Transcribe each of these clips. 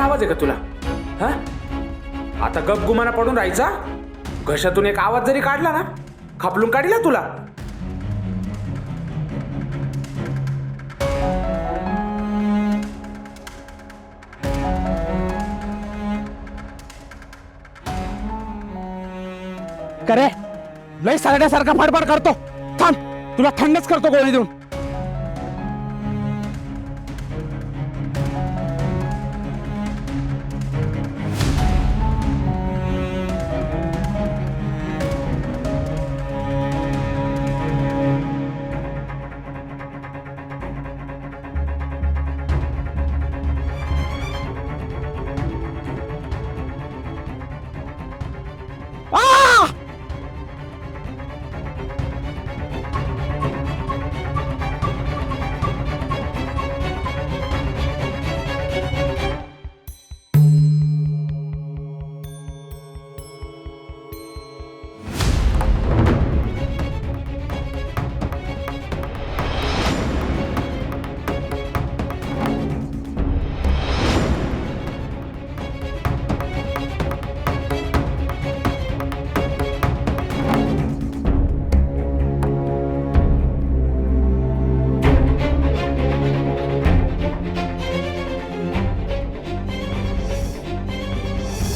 आवाज आहे का तुला? हा, आता गपगुमाना पडून राहायचा. घशातून एक आवाज जरी काढला ना, खापलून काढीला तुला. करे लय सारड्यासारखा फडफड करतो. थांब, तुला थंडच करतो गोळी देऊन.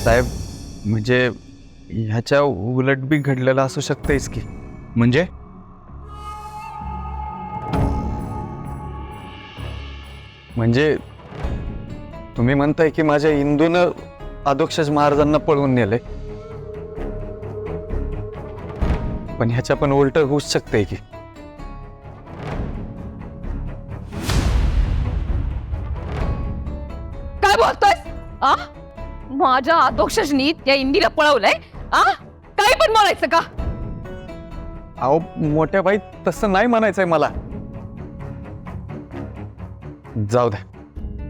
साहेब, म्हणजे ह्याच्या उलट बी घडलेलं असू शकतेच की. म्हणजे म्हणजे तुम्ही म्हणताय की माझ्या इंदूनं अधोक्षज महाराजांना पळवून नेले, पण ह्याच्या पण उलट होऊच शकते की. काय बोलतोय? आ, माझ्या अधोक्षजनी त्या इंदीला पळवलंय? आ, काही पण म्हणायचं का? अहो मोठ्या बाई, तसं नाही म्हणायचंय मला. जाऊ द्या,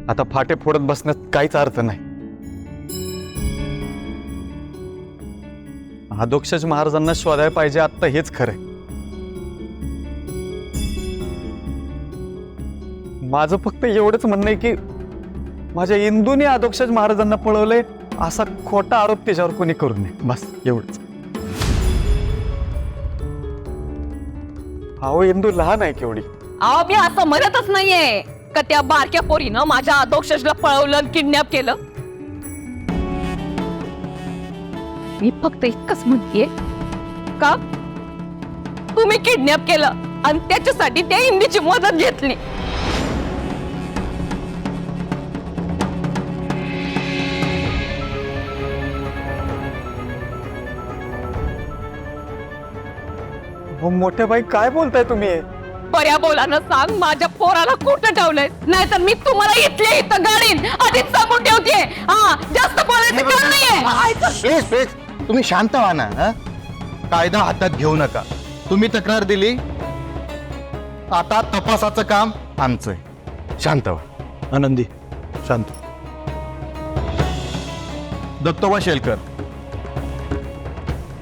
आता फाटे फोडत बसण्यात काहीच अर्थ नाही. अधोक्षज महाराजांना शोधायला पाहिजे आत्ता, हेच खरंय. माझं फक्त एवढंच म्हणणं आहे की माझ्या इंदूने अधोक्षज महाराजांना पळवलंय असा खोटा आरोप त्याच्यावर कोणी करू नये, बस एवढंच. अहो इंदू लहान आहे केवढी. अहो मी असं म्हणतच नाहीये का त्या बारक्या पोरीनं माझ्या अधोक्षजला पळवलं, किडनॅप केलं. मी फक्त इतकंच म्हणतेय का तुम्ही किडनॅप केलं आणि त्याच्यासाठी त्या इंदीची मदत घेतली. हो मोठ्या बाई, काय बोलताय तुम्ही? बऱ्या बोलानं सांग, माझ्या पोराला कुठं ठेवलंय? नाहीतर मी तुम्हाला इथल्या इथं गाडीन आधीच सांगून ठेवते. हा, जास्त बोलायचं काम नाहीये. प्लीज प्लीज तुम्ही शांत व्हा ना. कायदा हातात घेऊ नका. तुम्ही तक्रार दिली, आता तपासाचं काम आमचं आहे. शांत व्हा. आनंदी शांत. दत्तोबा शेलकर,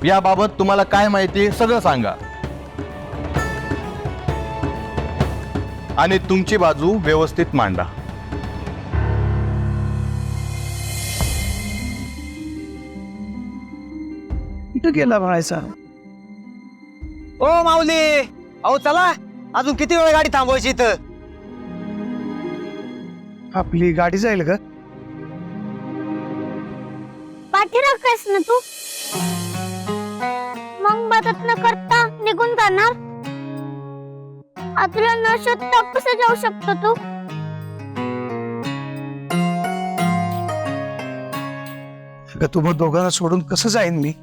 याबाबत तुम्हाला काय माहिती सगळं सांगा आणि तुमची बाजू व्यवस्थित मांडा. कुठं गेला म्हणायचा? ओ माऊली, अहो चला, अजून किती वेळ गाडी थांबवायची इथं? आपली गाडी जाईल का? पाठीराखायस ना तू? मग मदत न करता निघून जाणार? तुला न शोधता कसं जाऊ शकतो तू? तुम्हा दोघांना सोडून कसं जाईन मी?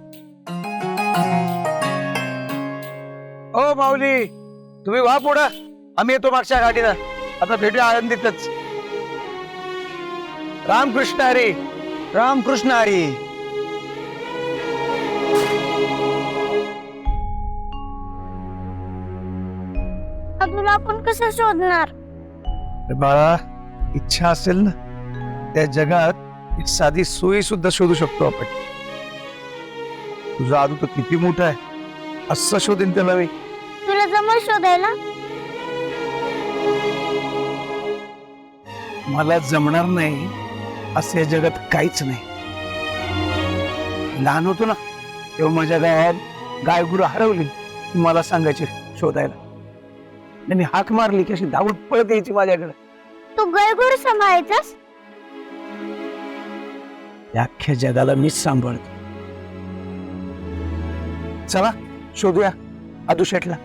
ओ माऊली, तुम्ही व्हा पुढं, आम्ही येतो मागच्या गाडीनं. आता भेटूया आनंदीतच. रामकृष्ण हरी, रामकृष्ण हरी. तुला आपण कसं शोधणार? बाळा, इच्छा असेल ना, त्या जगात एक साधी सोयी सुद्धा शोधू शकतो आपण. तुझा आदू तर किती मोठा आहे, असं शोधेन त्याला मी. तुला जमल शोधायला? मला जमणार नाही असं या जगात काहीच नाही. लहान होतो ना तेव्हा माझ्या गावात गाय गुरु हरवली, मला सांगायचे शोधायला. आणि मी हाक मारली की अशी धावत पळत यायची माझ्याकडे. तू गळगुड सांभाळायचास? या अख्ख्या जगाला मीच सांभाळतो. चला शोधूया आदू शेठला.